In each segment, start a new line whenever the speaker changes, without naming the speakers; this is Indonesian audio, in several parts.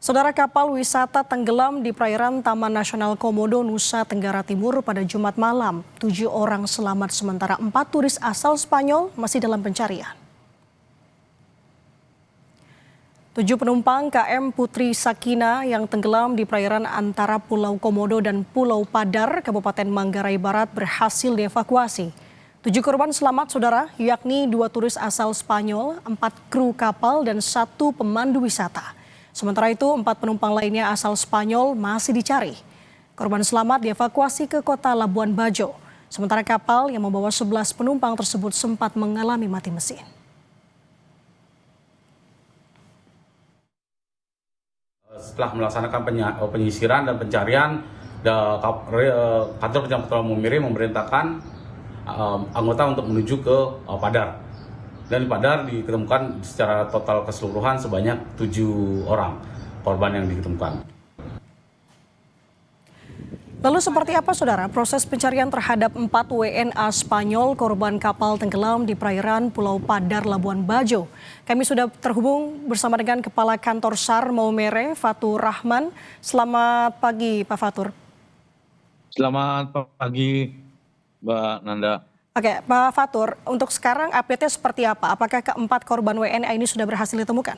Saudara, kapal wisata tenggelam di perairan Taman Nasional Komodo, Nusa Tenggara Timur pada Jumat malam. 7 orang selamat sementara 4 turis asal Spanyol masih dalam pencarian. 7 penumpang KM Putri Sakina yang tenggelam di perairan antara Pulau Komodo dan Pulau Padar, Kabupaten Manggarai Barat berhasil dievakuasi. 7 korban selamat, saudara, yakni 2 turis asal Spanyol, 4 kru kapal, dan 1 pemandu wisata. Sementara itu, 4 penumpang lainnya asal Spanyol masih dicari. Korban selamat dievakuasi ke kota Labuan Bajo. Sementara kapal yang membawa 11 penumpang tersebut sempat mengalami mati mesin.
Setelah melaksanakan penyisiran dan pencarian, kantor Penyelamatan Maumere memerintahkan anggota untuk menuju ke Padar. Dan di Padar ditemukan secara total keseluruhan sebanyak 7 orang korban yang ditemukan.
Lalu seperti apa, saudara, proses pencarian terhadap 4 WNA Spanyol korban kapal tenggelam di perairan Pulau Padar, Labuan Bajo? Kami sudah terhubung bersama dengan Kepala Kantor SAR Maumere, Fatur Rahman. Selamat pagi, Pak Fatur.
Selamat pagi, Mbak Nanda.
Oke, Pak Fatur, untuk sekarang update-nya seperti apa? Apakah keempat korban WNA ini sudah berhasil ditemukan?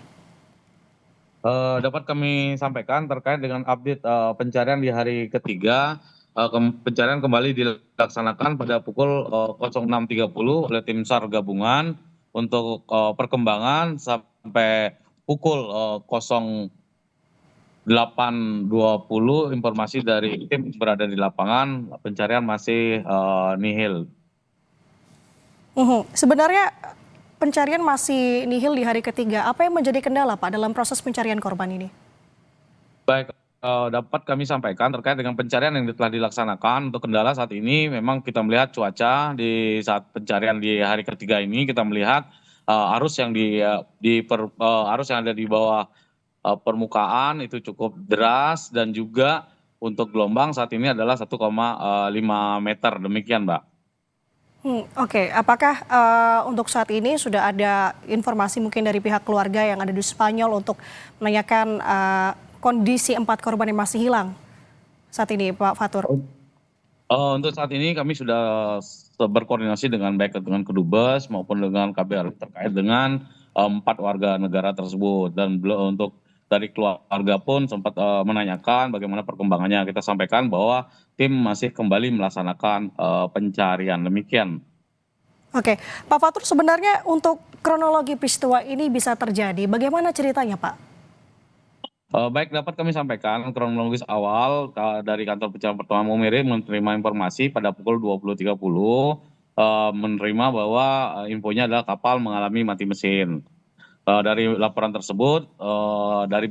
Dapat kami sampaikan terkait dengan update pencarian di hari ketiga. Pencarian kembali dilaksanakan pada pukul 06.30 oleh tim SAR gabungan untuk perkembangan sampai pukul 08.20 informasi dari tim berada di lapangan, pencarian masih nihil.
Sebenarnya pencarian masih nihil di hari ketiga. Apa yang menjadi kendala, Pak, dalam proses pencarian korban ini?
Baik, dapat kami sampaikan terkait dengan pencarian yang telah dilaksanakan. Untuk kendala saat ini memang kita melihat cuaca di saat pencarian di hari ketiga ini, kita melihat arus yang arus yang ada di bawah permukaan itu cukup deras, dan juga untuk gelombang saat ini adalah 1,5 meter, demikian, Mbak.
Oke, apakah untuk saat ini sudah ada informasi mungkin dari pihak keluarga yang ada di Spanyol untuk menanyakan kondisi 4 korban yang masih hilang saat ini, Pak Fatur?
Untuk saat ini kami sudah berkoordinasi dengan baik dengan Kedubes maupun dengan KBRI terkait dengan 4 warga negara tersebut, dan untuk dari keluarga pun sempat menanyakan bagaimana perkembangannya. Kita sampaikan bahwa tim masih kembali melaksanakan pencarian, demikian.
Oke, Pak Fatur, sebenarnya untuk kronologi peristiwa ini bisa terjadi, bagaimana ceritanya, Pak?
Baik, dapat kami sampaikan kronologis awal dari kantor Penyelamatan Pertama Maumere menerima informasi pada pukul 20.30 menerima bahwa infonya adalah kapal mengalami mati mesin. Dari laporan tersebut, dari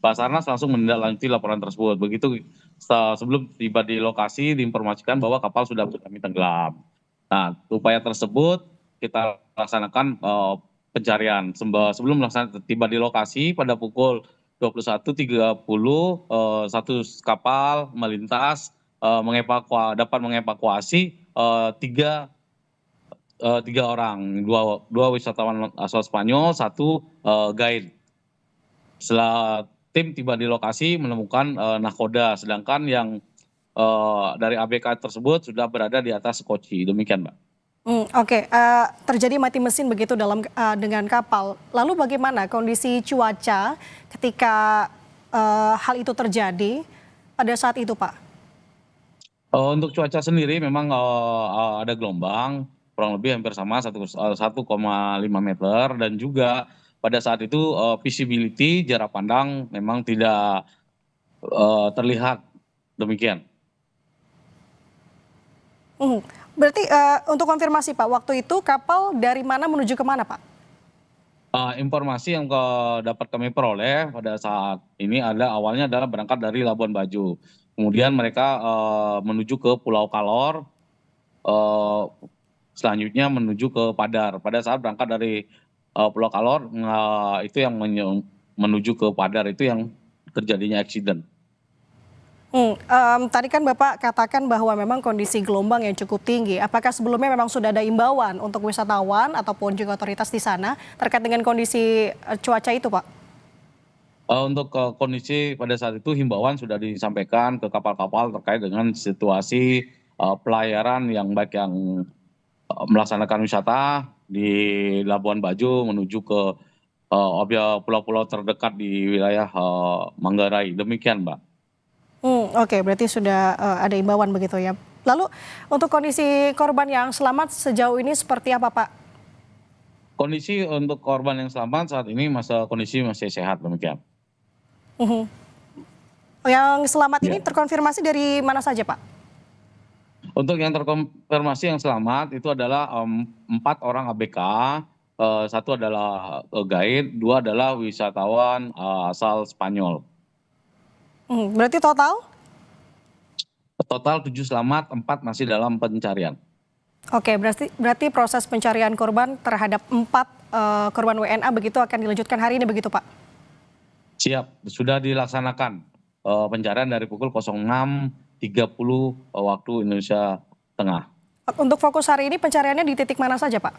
Basarnas langsung menindaklanjuti laporan tersebut. Begitu sebelum tiba di lokasi diinformasikan bahwa kapal sudah mengalami tenggelam. Nah, upaya tersebut kita laksanakan pencarian. Sebelum tiba di lokasi pada pukul 21.30, satu kapal melintas dapat mengevakuasi tiga orang, dua wisatawan asal Spanyol, 1 guide. Setelah tim tiba di lokasi menemukan nahkoda, sedangkan yang dari ABK tersebut sudah berada di atas koci, demikian, Mbak.
Oke, terjadi mati mesin begitu dengan kapal. Lalu bagaimana kondisi cuaca ketika hal itu terjadi pada saat itu, Pak?
Untuk cuaca sendiri memang ada gelombang kurang lebih hampir sama 1,5 meter, dan juga pada saat itu visibility jarak pandang memang tidak terlihat, demikian.
Berarti untuk konfirmasi, Pak, waktu itu kapal dari mana menuju ke mana, Pak?
Informasi yang dapat kami peroleh pada saat ini awalnya adalah berangkat dari Labuan Bajo. Kemudian mereka menuju ke Pulau Kalor, selanjutnya menuju ke Padar. Pada saat berangkat dari Pulau Kalor, itu yang menuju ke Padar itu yang terjadinya accident.
Tadi kan Bapak katakan bahwa memang kondisi gelombang yang cukup tinggi. Apakah sebelumnya memang sudah ada imbauan untuk wisatawan ataupun juga otoritas di sana terkait dengan kondisi cuaca itu, Pak?
Untuk kondisi pada saat itu himbauan sudah disampaikan ke kapal-kapal terkait dengan situasi pelayaran yang baik yang melaksanakan wisata di Labuan Bajo menuju ke objek pulau-pulau terdekat di wilayah Manggarai. Demikian, Mbak.
Oke, berarti sudah ada imbauan begitu ya. Lalu untuk kondisi korban yang selamat sejauh ini seperti apa, Pak?
Kondisi untuk korban yang selamat saat ini kondisi masih sehat, demikian.
Mhm. Yang selamat ini
Ya.
terkonfirmasi dari mana saja, Pak?
Untuk yang terkonfirmasi yang selamat itu adalah 4 orang ABK, 1 adalah guide, 2 adalah wisatawan asal Spanyol.
Berarti total?
Total 7 selamat, 4 masih dalam pencarian.
Oke, berarti proses pencarian korban terhadap 4 korban WNA begitu akan dilanjutkan hari ini begitu, Pak?
Siap, sudah dilaksanakan pencarian dari pukul 06.30 waktu Indonesia Tengah.
Untuk fokus hari ini pencariannya di titik mana saja, Pak?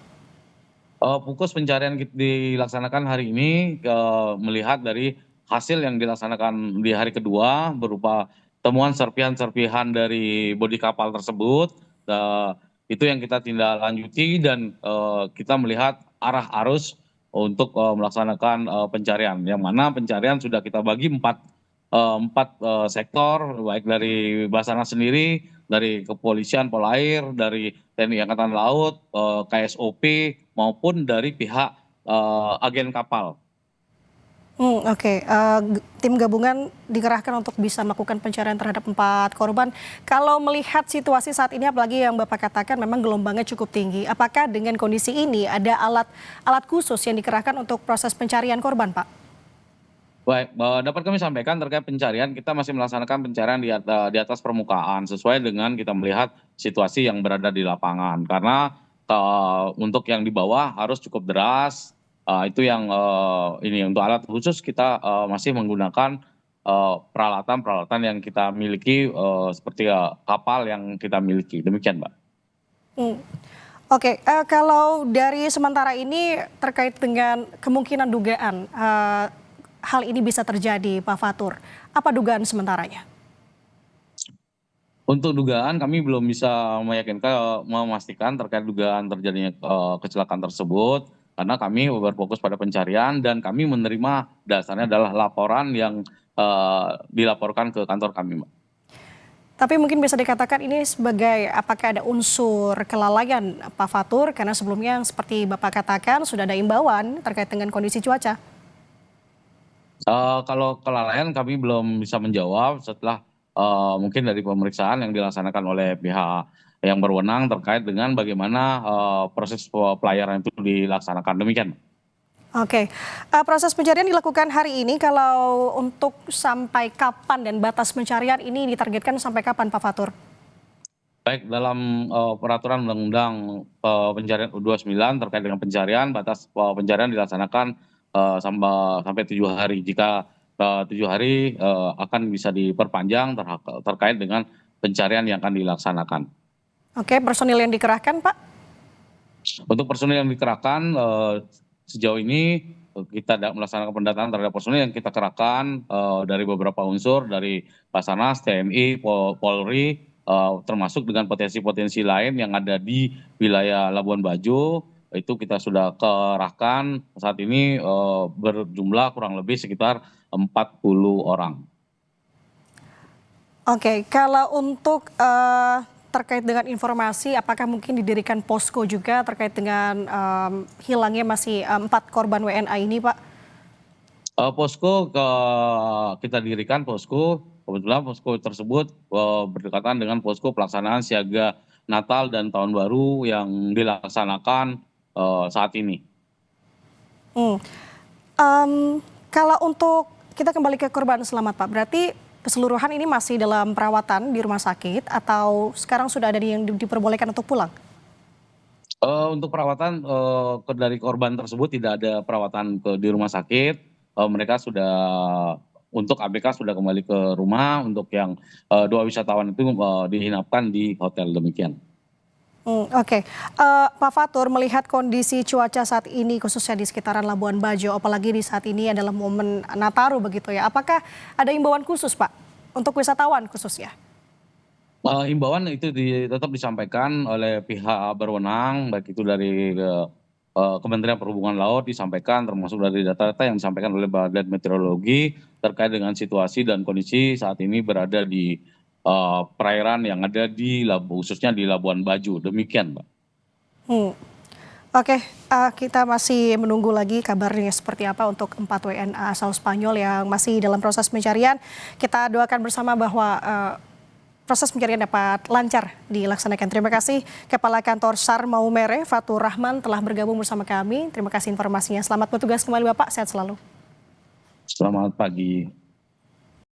Fokus pencarian dilaksanakan hari ini melihat dari hasil yang dilaksanakan di hari kedua berupa temuan serpihan-serpihan dari bodi kapal tersebut. Itu yang kita tindak lanjuti dan kita melihat arah arus untuk melaksanakan pencarian. Yang mana pencarian sudah kita bagi empat sektor, baik dari Basarnas sendiri, dari kepolisian Polair, dari TNI Angkatan Laut, KSOP, maupun dari pihak agen kapal.
Oke, tim gabungan dikerahkan untuk bisa melakukan pencarian terhadap 4 korban. Kalau melihat situasi saat ini, apalagi yang Bapak katakan memang gelombangnya cukup tinggi, apakah dengan kondisi ini ada alat khusus yang dikerahkan untuk proses pencarian korban, Pak?
Baik, dapat kami sampaikan terkait pencarian, kita masih melaksanakan pencarian di atas permukaan sesuai dengan kita melihat situasi yang berada di lapangan. Karena untuk yang di bawah harus cukup deras, itu yang ini untuk alat khusus kita masih menggunakan peralatan-peralatan yang kita miliki seperti kapal yang kita miliki. Demikian, Mbak.
Hmm. Oke, kalau dari sementara ini terkait dengan kemungkinan dugaan hal ini bisa terjadi, Pak Fatur, apa dugaan sementaranya?
Untuk dugaan kami belum bisa memastikan terkait dugaan terjadinya kecelakaan tersebut karena kami berfokus pada pencarian dan kami menerima dasarnya adalah laporan yang dilaporkan ke kantor kami, Mbak.
Tapi mungkin bisa dikatakan ini sebagai apakah ada unsur kelalaian Pak Fatur karena sebelumnya yang seperti Bapak katakan sudah ada imbauan terkait dengan kondisi cuaca.
Kalau kelalaian kami belum bisa menjawab setelah mungkin dari pemeriksaan yang dilaksanakan oleh pihak yang berwenang terkait dengan bagaimana proses pelayaran itu dilaksanakan. Demikian.
Oke, proses pencarian dilakukan hari ini. Kalau untuk sampai kapan dan batas pencarian ini ditargetkan sampai kapan, Pak Fatur?
Baik, dalam peraturan undang-undang pencarian U29 terkait dengan pencarian, batas pencarian dilaksanakan sampai 7 hari. Jika 7 hari akan bisa diperpanjang terkait dengan pencarian yang akan dilaksanakan.
Oke, personil yang dikerahkan, Pak?
Untuk personil yang dikerahkan sejauh ini kita melaksanakan pendataan terhadap personil yang kita kerahkan dari beberapa unsur dari Basarnas, TNI, Polri, termasuk dengan potensi-potensi lain yang ada di wilayah Labuan Bajo. Itu kita sudah kerahkan saat ini berjumlah kurang lebih sekitar 40 orang.
Oke, kalau untuk terkait dengan informasi, apakah mungkin didirikan posko juga terkait dengan hilangnya masih 4 korban WNA ini, Pak?
Posko kita dirikan posko, kebetulan posko tersebut berdekatan dengan posko pelaksanaan siaga Natal dan Tahun Baru yang dilaksanakan saat ini.
Hmm. Kalau untuk kita kembali ke korban selamat, Pak, berarti keseluruhan ini masih dalam perawatan di rumah sakit atau sekarang sudah ada yang diperbolehkan untuk pulang?
Untuk perawatan dari korban tersebut tidak ada perawatan di rumah sakit. Mereka sudah untuk ABK sudah kembali ke rumah. Untuk yang 2 wisatawan itu diinapkan di hotel, demikian.
Oke. Pak Fatur, melihat kondisi cuaca saat ini khususnya di sekitaran Labuan Bajo, apalagi di saat ini adalah momen Nataru begitu ya. Apakah ada imbauan khusus Pak untuk wisatawan khususnya?
Himbauan itu tetap disampaikan oleh pihak berwenang, baik itu dari Kementerian Perhubungan Laut disampaikan, termasuk dari data-data yang disampaikan oleh Badan Meteorologi terkait dengan situasi dan kondisi saat ini berada di perairan yang ada khususnya di Labuan Bajo. Demikian, Mbak.
Hmm. Oke, kita masih menunggu lagi kabarnya seperti apa untuk 4 WNA asal Spanyol yang masih dalam proses pencarian. Kita doakan bersama bahwa proses pencarian dapat lancar dilaksanakan. Terima kasih Kepala Kantor SAR Maumere, Fatur Rahman telah bergabung bersama kami. Terima kasih informasinya. Selamat bertugas kembali Bapak, sehat selalu.
Selamat pagi.